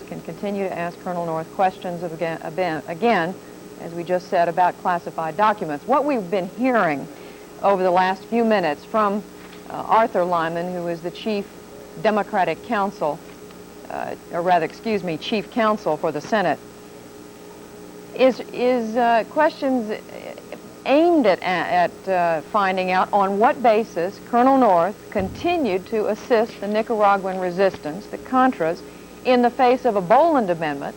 can continue to ask Colonel North questions again, as we just said, about classified documents. What we've been hearing over the last few minutes from Arthur Lyman, who is the chief Democratic counsel, chief counsel for the Senate, is questions aimed at finding out on what basis Colonel North continued to assist the Nicaraguan resistance, the Contras, in the face of a Boland Amendment,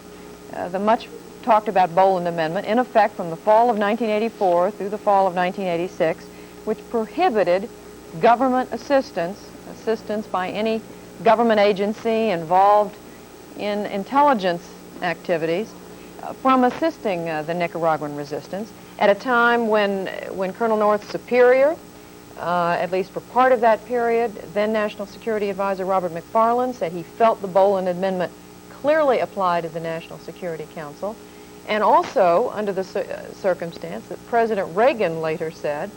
the much talked about Boland Amendment, in effect from the fall of 1984 through the fall of 1986, which prohibited government assistance by any government agency involved in intelligence activities from assisting the Nicaraguan resistance at a time when Colonel North's superior, at least for part of that period, then National Security Advisor Robert McFarland said he felt the Boland Amendment clearly applied to the National Security Council, and also under the circumstance that President Reagan later said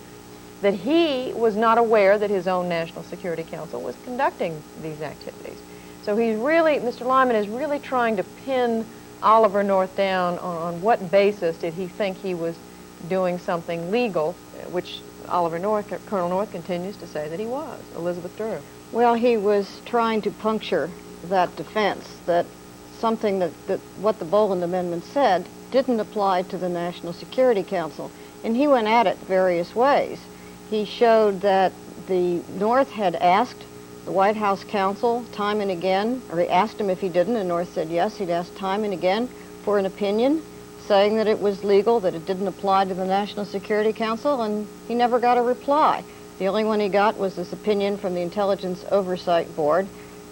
that he was not aware that his own National Security Council was conducting these activities. So Mr. Lyman is really trying to pin Oliver North down on what basis did he think he was doing something legal, which Colonel North continues to say that he was. Elizabeth Durr. Well, he was trying to puncture that defense, that something that what the Boland Amendment said didn't apply to the National Security Council. And he went at it various ways. He showed that the North had asked the White House counsel time and again, or he asked him if he didn't, and North said yes. He'd asked time and again for an opinion, saying that it was legal, that it didn't apply to the National Security Council, and he never got a reply. The only one he got was this opinion from the Intelligence Oversight Board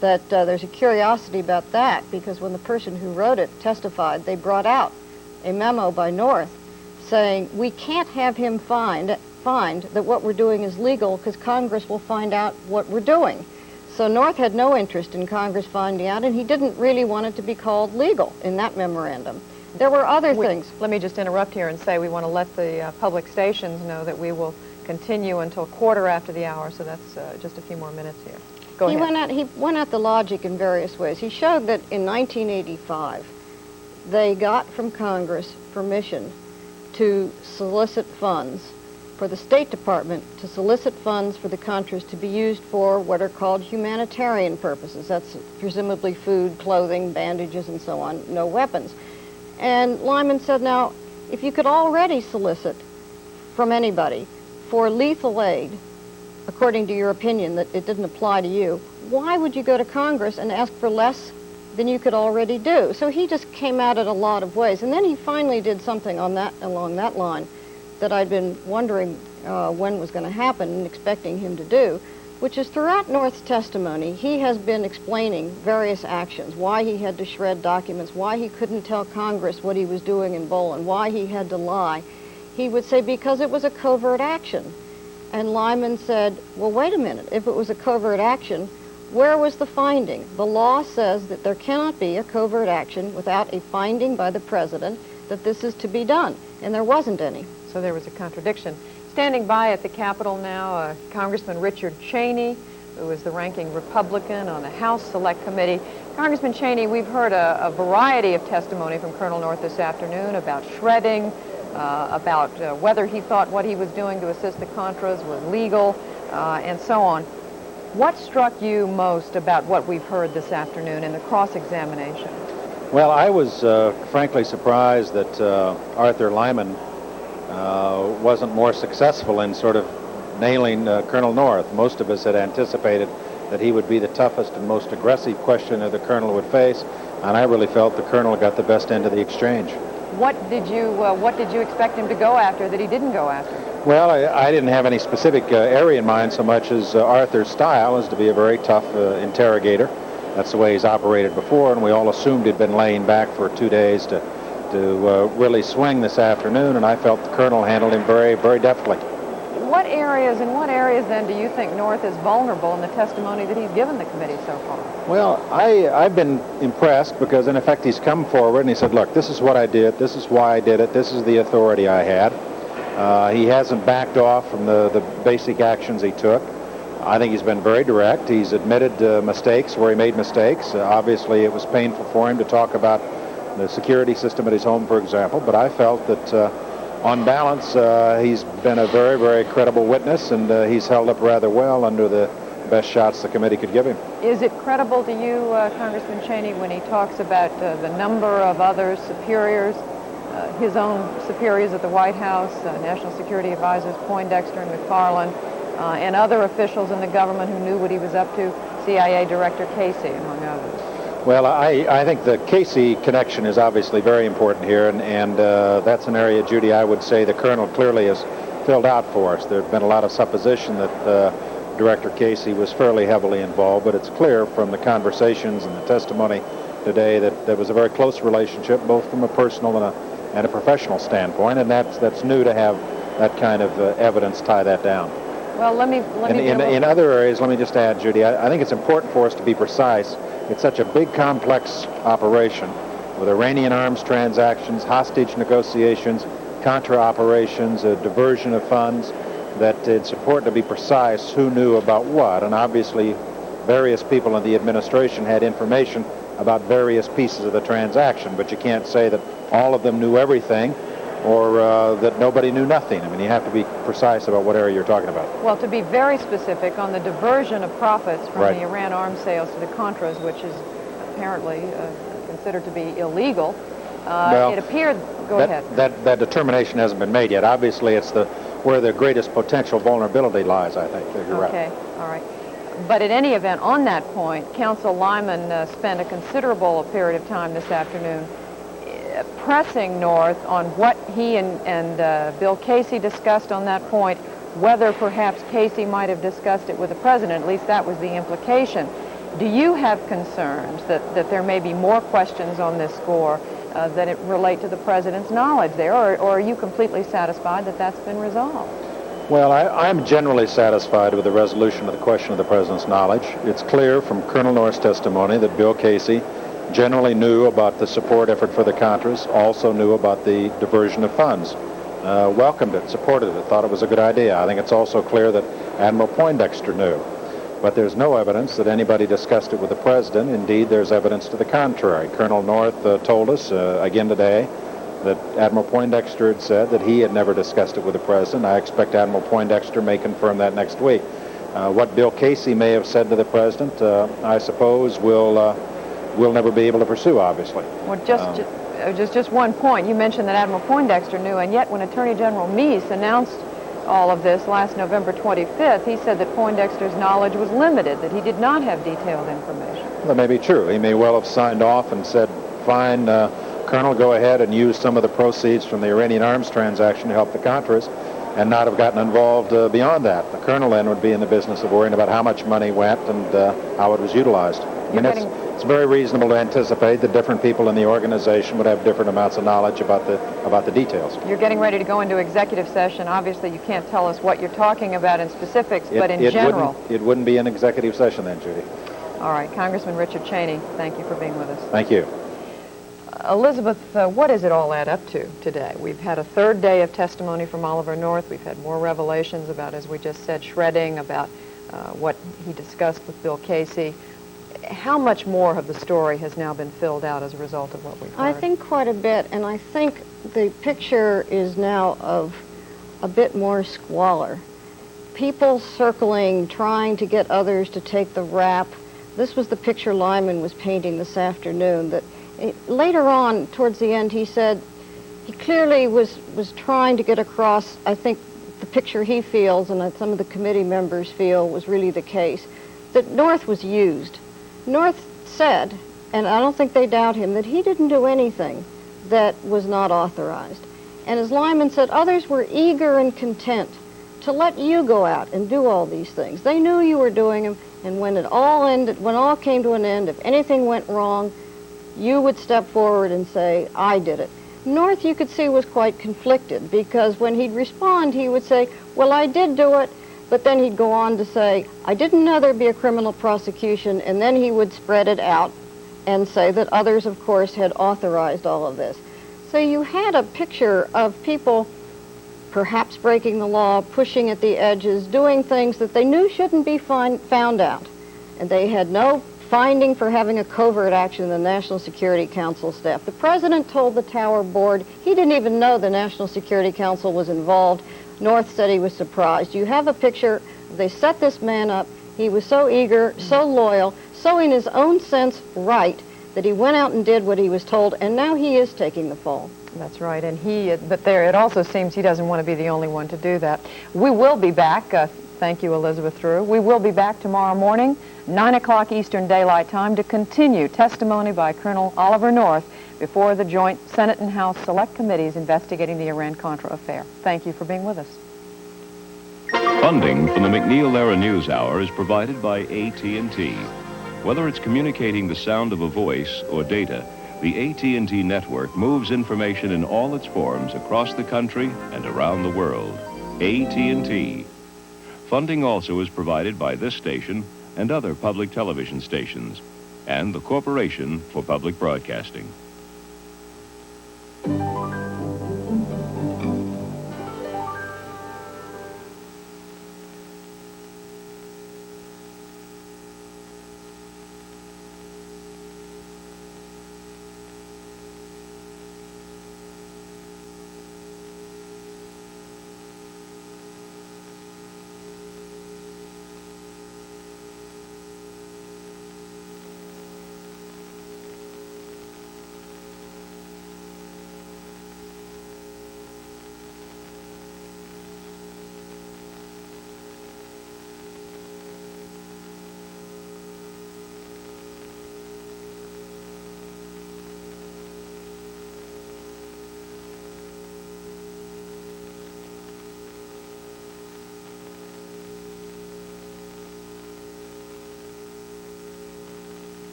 that there's a curiosity about that, because when the person who wrote it testified, they brought out a memo by North saying, we can't have him find that what we're doing is legal because Congress will find out what we're doing. So North had no interest in Congress finding out, and he didn't really want it to be called legal in that memorandum. There were other things. Let me just interrupt here and say we want to let the public stations know that we will continue until quarter after the hour, so that's just a few more minutes here. Go ahead. He went at the logic in various ways. He showed that in 1985, they got from Congress permission to solicit funds for the State Department to solicit funds for the Contras to be used for what are called humanitarian purposes. That's presumably food, clothing, bandages, and so on, no weapons. And Lyman said, now, if you could already solicit from anybody for lethal aid, according to your opinion that it didn't apply to you, why would you go to Congress and ask for less than you could already do? So he just came at it a lot of ways. And then he finally did something along that line that I'd been wondering when was going to happen and expecting him to do, which is throughout North's testimony, he has been explaining various actions, why he had to shred documents, why he couldn't tell Congress what he was doing in Boland, why he had to lie. He would say because it was a covert action. And Lyman said, well, wait a minute, if it was a covert action, where was the finding? The law says that there cannot be a covert action without a finding by the president that this is to be done, and there wasn't any. So there was a contradiction. Standing by at the Capitol now, Congressman Richard Cheney, who is the ranking Republican on the House Select Committee. Congressman Cheney, we've heard a variety of testimony from Colonel North this afternoon about shredding, about whether he thought what he was doing to assist the Contras was legal, and so on. What struck you most about what we've heard this afternoon in the cross-examination? Well, I was frankly surprised that Arthur Lyman wasn't more successful in sort of nailing Colonel North. Most of us had anticipated that he would be the toughest and most aggressive questioner the colonel would face, and I really felt the colonel got the best end of the exchange. What did you expect him to go after that he didn't go after? Well, I didn't have any specific area in mind so much as Arthur's style is to be a very tough interrogator. That's the way he's operated before, and we all assumed he'd been laying back for 2 days to really swing this afternoon, and I felt the colonel handled him very, very deftly. In what areas then do you think North is vulnerable in the testimony that he's given the committee so far? Well, I've been impressed because, in effect, he's come forward and he said, look, this is what I did, this is why I did it, this is the authority I had. He hasn't backed off from the basic actions he took. I think he's been very direct. He's admitted mistakes where he made mistakes. Obviously, it was painful for him to talk about the security system at his home, for example, but I felt that on balance, he's been a very, very credible witness, and he's held up rather well under the best shots the committee could give him. Is it credible to you, Congressman Cheney, when he talks about the number of other superiors, his own superiors at the White House, National Security Advisors Poindexter and McFarland, and other officials in the government who knew what he was up to, CIA Director Casey, among others? Well, I think the Casey connection is obviously very important here, and that's an area, Judy, I would say the Colonel clearly has filled out for us. There had been a lot of supposition that Director Casey was fairly heavily involved, but it's clear from the conversations and the testimony today that there was a very close relationship, both from a personal and a professional standpoint, and that's new to have that kind of evidence tie that down. Well, let me in other areas, let me just add, Judy, I think it's important for us to be precise. It's such a big, complex operation with Iranian arms transactions, hostage negotiations, Contra operations, a diversion of funds, that it's important to be precise who knew about what. And obviously, various people in the administration had information about various pieces of the transaction, but you can't say that all of them knew everything or that nobody knew nothing. I mean, you have to be precise about what area you're talking about. Well, to be very specific, on the diversion of profits from Right. the Iran arms sales to the Contras, which is apparently considered to be illegal, Well, it appeared... Go ahead. That determination hasn't been made yet. Obviously, it's where the greatest potential vulnerability lies, I think. You're right. Okay, all right. But at any event, on that point, Counsel Lyman spent a considerable period of time this afternoon pressing North on what he and Bill Casey discussed on that point, whether perhaps Casey might have discussed it with the president. At least that was the implication. Do you have concerns that there may be more questions on this score that it relate to the president's knowledge there, or are you completely satisfied that that's been resolved? Well, I'm generally satisfied with the resolution of the question of the president's knowledge. It's clear from Colonel North's testimony that Bill Casey generally knew about the support effort for the Contras, also knew about the diversion of funds, welcomed it, supported it, thought it was a good idea. I think it's also clear that Admiral Poindexter knew. But there's no evidence that anybody discussed it with the president. Indeed, there's evidence to the contrary. Colonel North told us again today that Admiral Poindexter had said that he had never discussed it with the president. I expect Admiral Poindexter may confirm that next week. What Bill Casey may have said to the president, I suppose, we'll never be able to pursue, obviously. Well, just one point. You mentioned that Admiral Poindexter knew, and yet when Attorney General Meese announced all of this last November 25th, he said that Poindexter's knowledge was limited, that he did not have detailed information. That may be true. He may well have signed off and said, fine, Colonel, go ahead and use some of the proceeds from the Iranian arms transaction to help the Contras, and not have gotten involved beyond that. The Colonel then would be in the business of worrying about how much money went and how it was utilized. I mean, it's very reasonable to anticipate that different people in the organization would have different amounts of knowledge about the details. You're getting ready to go into executive session. Obviously, you can't tell us what you're talking about in specifics, but in general. It wouldn't be an executive session then, Judy. All right. Congressman Richard Cheney, thank you for being with us. Thank you. Elizabeth, what does it all add up to today? We've had a third day of testimony from Oliver North. We've had more revelations about, as we just said, shredding, about what he discussed with Bill Casey. How much more of the story has now been filled out as a result of what we've heard? I think quite a bit, and I think the picture is now of a bit more squalor. People circling, trying to get others to take the rap. This was the picture Lyman was painting this afternoon, that later on, towards the end, he said he clearly was trying to get across, I think, the picture he feels, and that some of the committee members feel was really the case, that North was used. North said, and I don't think they doubt him, that he didn't do anything that was not authorized. And as Lyman said, others were eager and content to let you go out and do all these things. They knew you were doing them, and when it all ended, when all came to an end, if anything went wrong, you would step forward and say, I did it. North, you could see, was quite conflicted, because when he'd respond, he would say, well, I did do it, but then he'd go on to say, I didn't know there'd be a criminal prosecution, and then he would spread it out and say that others, of course, had authorized all of this. So you had a picture of people perhaps breaking the law, pushing at the edges, doing things that they knew shouldn't be found out. And they had no finding for having a covert action in the National Security Council staff. The president told the Tower board he didn't even know the National Security Council was involved. North said he was surprised. You have a picture. They set this man up. He was so eager, so loyal, so in his own sense right, that he went out and did what he was told, and now he is taking the fall. That's right, and but there, it also seems he doesn't want to be the only one to do that. We will be back. Thank you, Elizabeth Drew. We will be back tomorrow morning, 9 o'clock Eastern Daylight Time, to continue testimony by Colonel Oliver North before the joint Senate and House Select Committees investigating the Iran-Contra affair. Thank you for being with us. Funding from the McNeil-Lehrer NewsHour is provided by AT&T. Whether it's communicating the sound of a voice or data, the AT&T network moves information in all its forms across the country and around the world. AT&T. Funding also is provided by this station and other public television stations, and the Corporation for Public Broadcasting.